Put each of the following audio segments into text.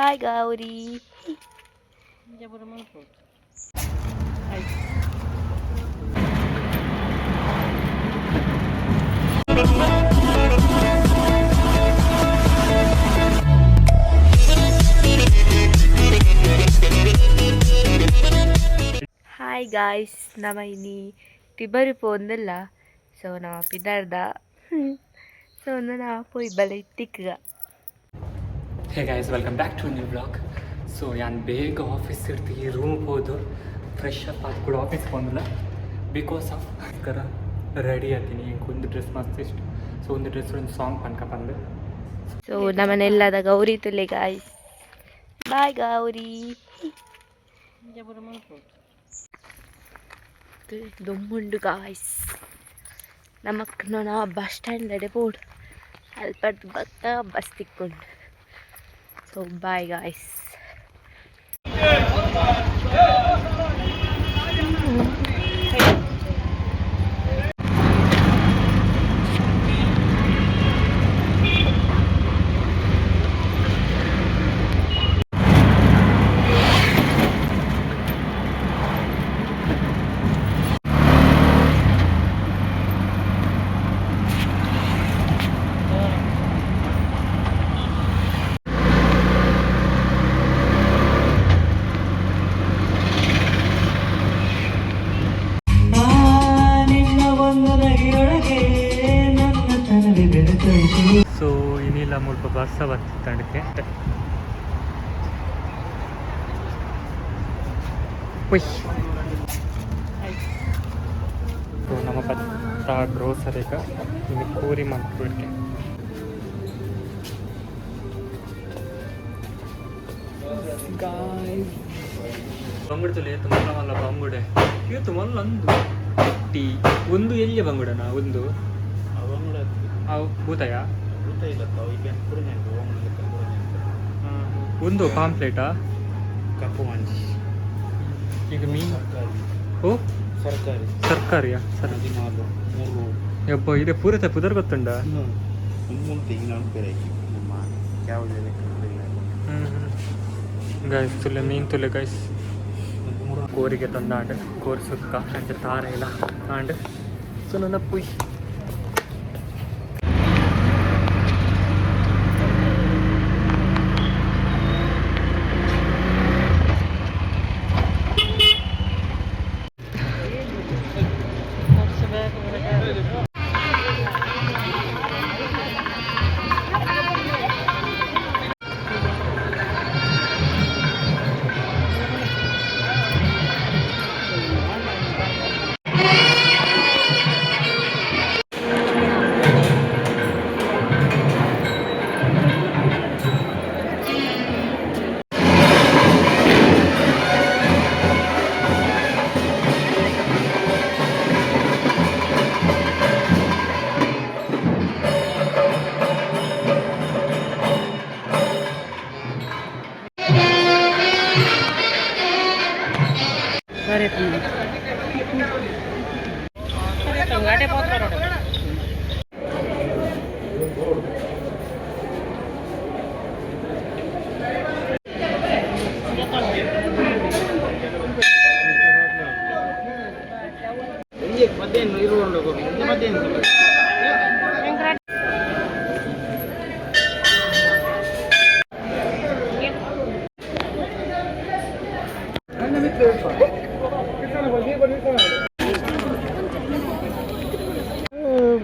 ಬಾಯ್ Gauri. Hi guys, ನಮ್ಮ ಇನಿ ಟಿಬರಿ ಪೋಂದಿಲ್ಲ. So ನಮ್ಮ ಪಿದಾರ್ದ ಸೊ ಒಂದು ನಾವು ಪೋಯ್ ಬಲೆ ಇತ್ತಿಕ್ಕ. Hey guys, welcome back to new blog. So ನಾನು ಬೇಗ ಆಫೀಸ್ ಇರ್ತೀವಿ, ರೂಮ್ ಹೋದು ಫ್ರೆಶ್ ಅಪ್ ಆದ ಕೂಡ ಆಫೀಸ್ಗೆ ಬಂದಿಲ್ಲ. ಬಿಕಾಸ್ ಆಫ್ ರೆಡಿ ಆಗ್ತೀನಿ. ಹಿಂಗೆ ಒಂದು ಡ್ರೆಸ್ ಮಸ್ತ್ ಇಷ್ಟು. ಸೊ ಒಂದು ಡ್ರೆಸ್ ಒಂದು ಸಾಂಗ್ ಪನ್ಕ ಬಂದು. ಸೊ ನಮ್ಮನೆಲ್ಲದ ಗೌರಿ ತುಲೆ ಗಾಯ್ಸ್. ಬಾಯ್ ಗೌರಿ. ದೊಮ್ಮುಂಡು ಗಾಯ್ಸ್. ನಮಕ್ನ ಬಸ್ ಸ್ಟ್ಯಾಂಡ್ ಅಡೆ ಬೋರ್ಡ್ ಅಲ್ಪಡ್ದು ಬತ್ತ ಬಸ್ ತಿಕ್ಕೊಂಡು. So bye guys. ಸೊ ಇನ್ನಿಲ್ಲ ಮುಲ್ಪ ಬಸ್ಸ ಬರ್ತಿತ್ತಂಡಕ್ಕೆ ಸೊ ನಮ್ಮ ಬತ್ತ ಗ್ರೋಸರಿಗ ಇಲ್ಲಿ ಕೂರಿ ಮಾಡ್ಬಿಡ್ಕೆ. ಬಂಗುಡದಲ್ಲಿ ತುಂಬ ಮಲ್ಲ ಬಂಗುಡೆ ಇವತ್ತು ಮಲ್ಲೊಂದು ಟೀ ಒಂದು ಎಲ್ಲಿಯ ಬಂಗುಡನ ಒಂದು ಭೂತಯ ಒಂದು ಪಾಂಪ್ಲೇಟಾ ಕಪ್ಪು ಮಂಜಿ ಈಗ ಮೀನು ಓ ಸರ್ಕಾರಿಯಾ ಯಪ್ಪ ಇದೆ ಪೂರತೆ ಪುದರ್ ಗೊತ್ತುಂಡ ಗೈಸ್ ತುಲೆ ಮೀನು ತುಲೆ ಗೈಸ್ ಕೋರಿಗೆ ತಂದಾಂಡ್ ಕೋರಿ ಸುಕ್ಕ ಅಂಚೆ ತಾರೆ ಇಲ್ಲ ಆಂಡ್ ಸೊ ನನ್ನ ಪುಯ್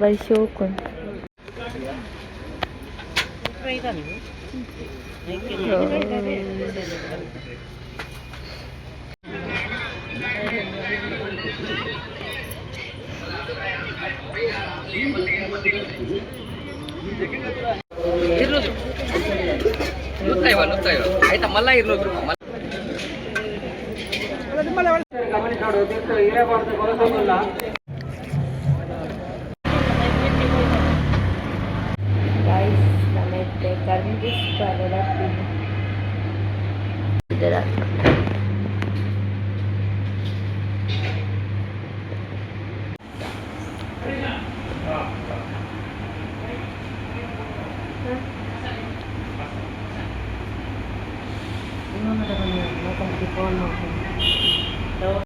Balsyokon. ಆಯ್ತಾ ಮಲ್ಲ ಇರ್ಲೋದ್ರು Guys, namette Karnagis Paradati. Idara.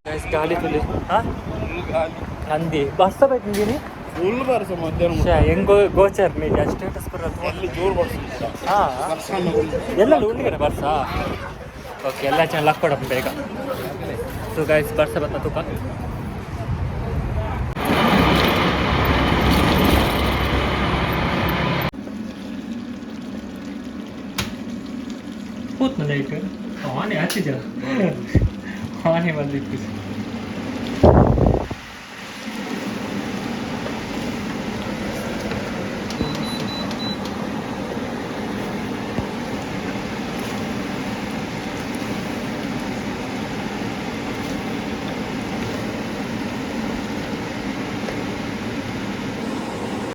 Guys ಗಾಳಿ ತುಳಿ ಹಾಂ ಅಂದಿ ಬರ್ಸ ಬೇಕು ನಿಂಗೆ ಫುಲ್ ಬರ್ಸ ಮಧ್ಯಾಹ್ನ ಹೆಂಗೋ ಗೋಚರ್ ಮೀಡಿಯಾ ಸ್ಟೇಟಸ್ ಬರೋದು ಅಲ್ಲಿ ಜೋರು ಬರ್ಸ ಹಾಂ ಎಲ್ಲ ಉಳ್ಳಿಗೆ ಬರ್ಸ ಓಕೆ ಎಲ್ಲ ಚೆನ್ನಾಗಿ ಕೊಡಪ್ಪ ಬೇಗ ಸೊ ಗೈಸ್ ಬರ್ಸ ಬತ್ತ ತುಕ ಕೂತ್ ಲೈಟ್ ಆನೆ ಹಚ್ಚಿದ ಆನೆ ಬಂದಿತ್ತು